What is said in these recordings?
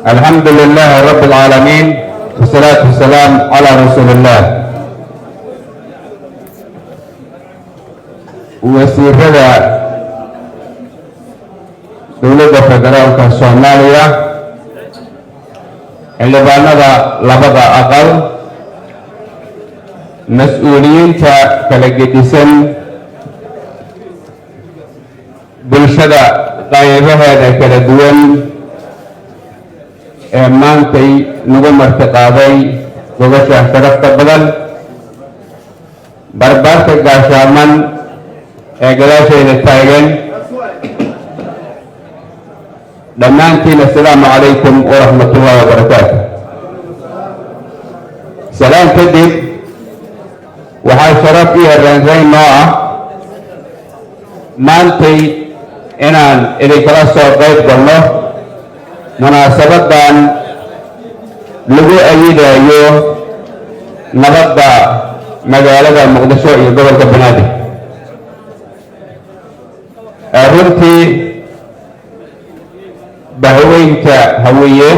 الحمد لله رب العالمين والصلاة والسلام على رسول الله. وسير هذا دولة فدرالك الصومالية اللي باندا لبدا أقل مسؤولين كالجديسن بالشدة قايبها كلا دوان maantay nagu martiqaaday gobasha sharafta badan barbaarka gaashaaman ee gadaashayda taagan dhammaantiin assalaamu calaykum waraxmatullaahi wabarakaatu. salaam kadib waxaa sharaf iyo raynrayn noo ah maantay inaan idinkala soo qayb galno munaasabadan lagu ayidayo nabadda magaalada muqdisho iyo gobolka banaadir. runtii bahweynta hawiye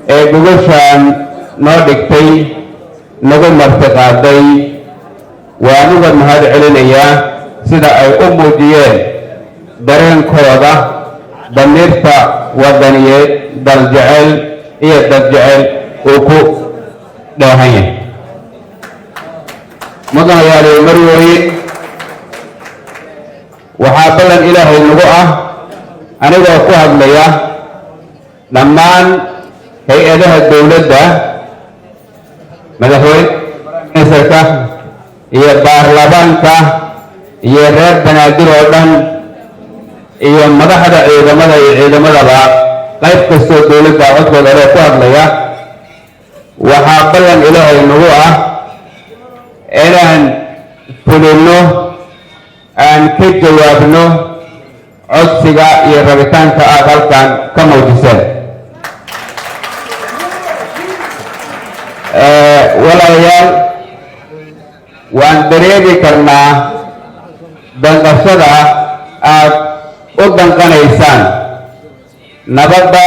ee gogoshaan noo dhigtay nagu martiqaaday waan uga mahad celinayaa sida ay u muujiyeen dareenkooda damiirta wadaniyeed daljecel iyo dadjecel uu ku dheehan yahay. mudanayaal marweyn waxaa ballan ilaahay nagu ah anigoo ku hadlaya dhammaan hay-adaha dowladda madaxweyneska iyo baarlamaanka iyo reer banaadir oo dhan iyo madaxda ciidamada iyo ciidamadaba qayb kastoo dowladda codkooda loo ku hadlaya waxaa ballan ilaahay nagu ah inaan fulino aan ka jawaabno codsiga iyo rabitaanka aad halkan ka muujiseen. walaalayaal waan dareemi karnaa danqashada aad u danqanaysaan nabadda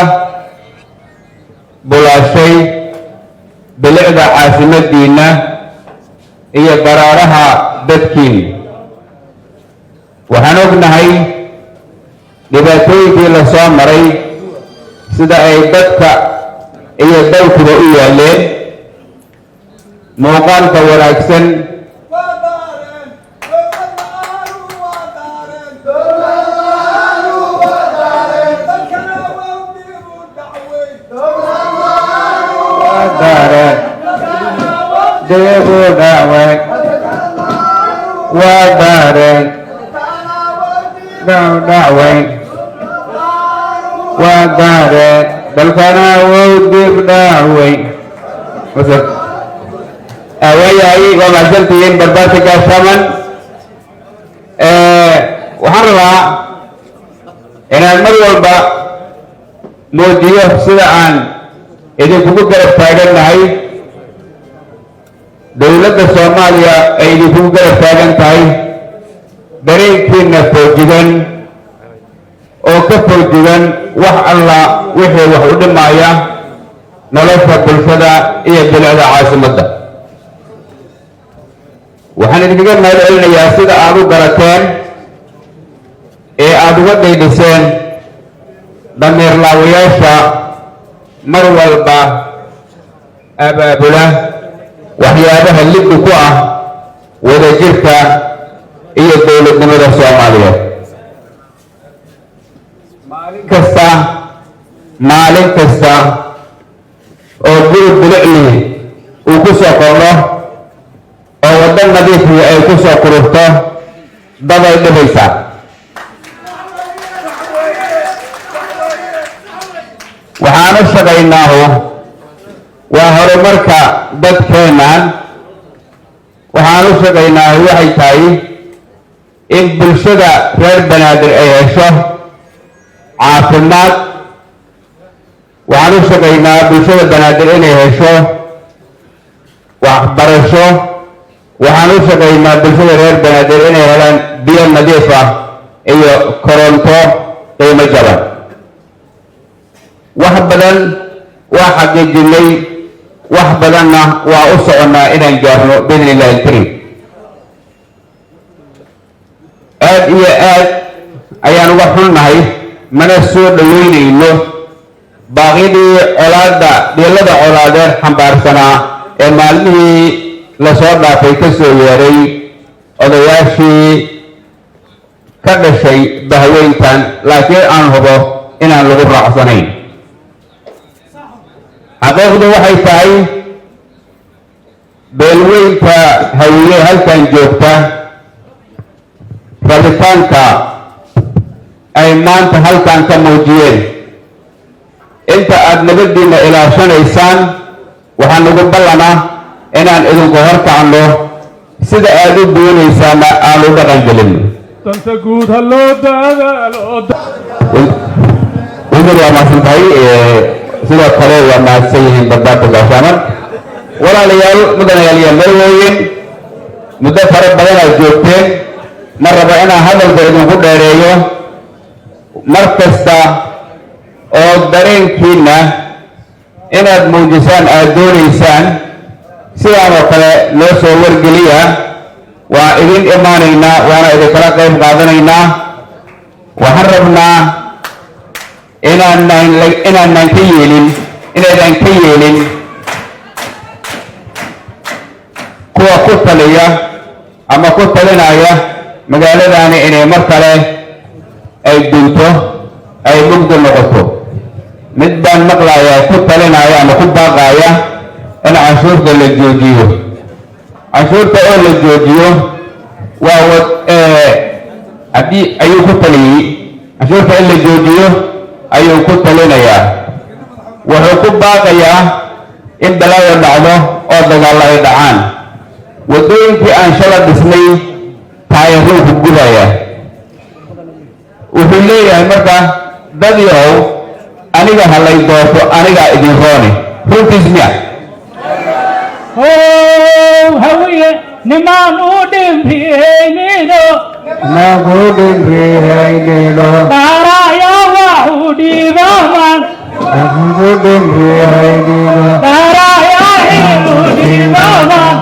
bulaashay bilicda caasimadiinna iyo baraaraha dadkiin. waxaan ognahay dhibaatooyinkii la soo maray sida ay dadka iyo dalkuba u yaaleen muuqaalka wanaagsan dalkana wuu dib dhaaway waayahay waa mahadsantihiin barbaarka gaashaaman. waxaan rabaa inaan mar walba muujiyo sida aan idinkugu garab taagannahay dowladda soomaaliya ay idinkugu garab taagan tahay dareenkiina foojigan oo ka foojigan wax alla wixii wax u dhimaya nolosha bulshada iyo bilicda caasimadda. waxaan idinkaga mahad celinayaa sida aad u garateen ee aad uga dhaydhiseen damiir laawayaasha mar walba abaabula waxyaabaha liddi ku ah wadajirka iyo dowladnimada soomaaliyeed. maalin kasta oo gurub bilicli uu ku soo qorno oo waddan nadiifii ay ku soo kururto dabay dhibaysaa. waxaan u shaqaynaahu waa horumarka dadkeennan. waxaan u shaqaynaahu waxay tahay in bulshada reer banaadir ay hesho caafimaad. waxaan u shaqaynaa bulshada banaadir inay hesho waxbarasho. waxaan u shaqaynaa bulshada reer banaadir inay helaan biyo nadiif ah iyo koronto qiimo jaban. badan waa xaqiijinay wax badanna waa u soconnaa inaan gaarno biidni illaahi alkariim aad iyo aad ayaan uga xunnahay mana soo dhoweynayno baaqyadii colaadda dhiilada colaadeed xambaarsanaa ee maalmihii lasoo dhaafay ka soo yeeray odayaashii ka dhashay bahweyntan laakiin aan hubo inaan lagu raacsanayn xaqiiqdu waxay tahay beelweynta hawiye halkan joogta rabitaanka ay maanta halkan ka muujiyeen inta aada nabaddiinna ilaashanaysaan waxaan ugu ballanaa inaan idinku horkacno sida aada u doonaysaana aan u dhaqan gelin danta guud ha loo dadaalo waa mahadsan tahay sidoo kale waa mahadsan yihiin badbaadka gaashaaman walaalayaal mudanayaal iyo marwooyin muddo fara badan aad joogteen ma rabo inaan hadalka idinku dheereeyo mar kasta oo dareenkiinna inaad muujisaan aada doonaysaan sidaan oo kale loo soo wargeliya waa idin imaanaynaa waana idinkala qayb qaadanaynaa waxaan rabnaa inaanan ka yeelin inaydan ka yeelin kuwa ku taliya ama ku talinaya magaaladaani inay mar kale ay dunto ay mugdi noqoto mid baan maqlayaa ku talinaya ama ku baaqaya in canshuurta la joojiyo canshuurta oo la joojiyo waa haddii ayuu ku taliyey canshuurta in la joojiyo ayuu ku talinayaa wuxuu ku baaqayaa in balaayo dhacdo oo dagaallo ay dhacaan waddooyinkii aan shala dhisnay taayaruu ku gubaya wuxuu leeyahay marka dad yahow aniga halay doorto anigaa idin rooni runtiis miya hawiye nimaan u dhimriyeynino baaraya waxu dhiibaman baaraya ilu dhiibaman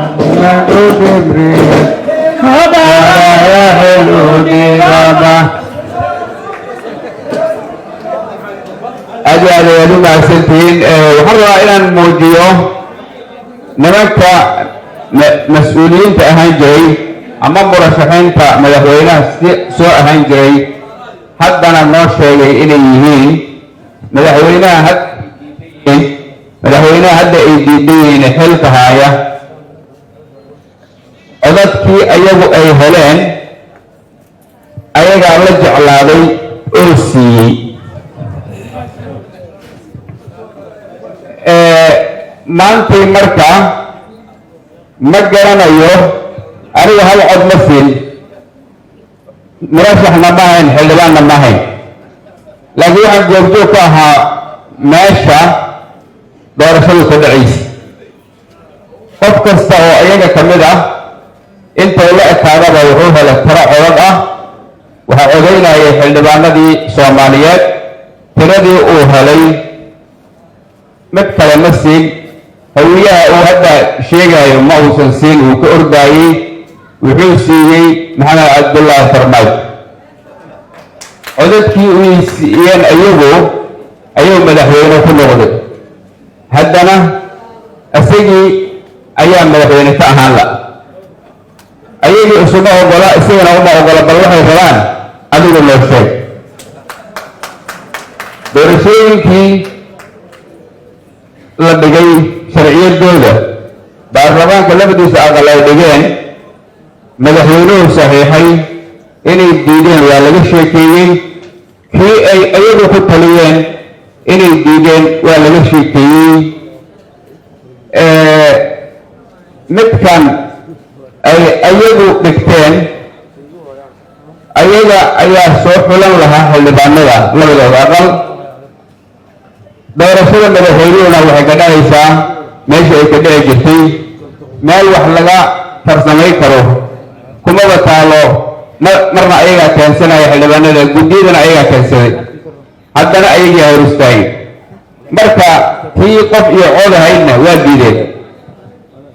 baaraya ilu dhiibaman aad iyo aad ayaad u mahadsantihiin waxaan rabaa inaan muujiyo nimanka mas-uuliyiinta ahaan jiray ama murashaxiinta madaxweynaha soo ahaan jiray haddana noo sheegay inay yihiin madaxweynaha hadda ay diidan yihiin xilka haaya codadkii ayagu ay heleen ayagaa la jeclaaday oo siiyey maantay marka ma garanayo aniga hal cod ma siin murashaxna ma hayn xildhibaanna ma hayn laakiin waxaan goobjoog ka ahaa meesha doorashadu ka dhacaysa qof kasta oo iyaga ka mid ah intay la ekaadaba wuxuu helay tiro codad ah waxaa codaynayay xildhibaanadii soomaaliyeed tiradii uu helay mid kale ma siin hawiyaha uu hadda sheegayo ma uusan siin uu ka ordaayey wuxuu siiyey maxamed cabdullaahi farmaajo codadkii uy siiyeen ayuu madaxweyne ku noqday haddana isagii ayaa madaxweyne ka ahaan la ayagii isuma ogola isagana uma ogola bal waxay rabaan adigu loo sheeg doorashooyinkii la dhigay sharciyadooda baarlamaanka labadiisa aqal ay dhigeen madaxweynuhu saxiixay inay diideen waa laga sheekeeyey kii ay ayagu ku taliyeen inay diideen waa laga sheekeeyey midkan ay ayagu dhigteen ayaga ayaa soo xulan lahaa xildhibaanada labadooda aqal doorashada madaxweynuhuna waxay ka dhacaysaa meesha ay ka dhici jirtay meel wax laga farsamay karo kumaba taalo marna ayagaa keensanaya xildhibaanada guddiyadana ayagaa keensaday haddana ayagii hor istaagay marka tii qof iyo cod ahaydna waa diideen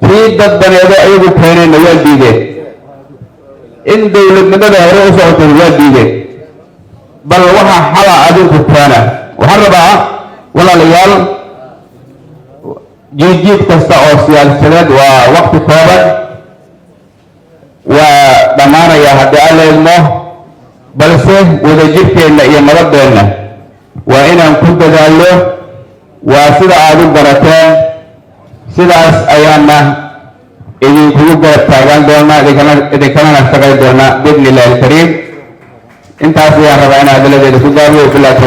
tii dad baneedo ayagu keeneenna waa diideen in dowladnimada hore u socotay waa diideen bal waxa xala adinku keena waxaan rabaa walaalayaal jiijiid kasta oo siyaasadeed waa waqti kooban waa dhammaanaya haddii aan leedmo balse wadajirkeenna iyo nabadeenna waa inaan ku dadaallo waa sida aad u barateen sidaas ayaana idinkugu garab taagan doonaa idinkalana shaqayn doonaa biidni illaahi alkariim intaas ayaan rabaa inaan hadaladeeda ku gaabiyo bilaad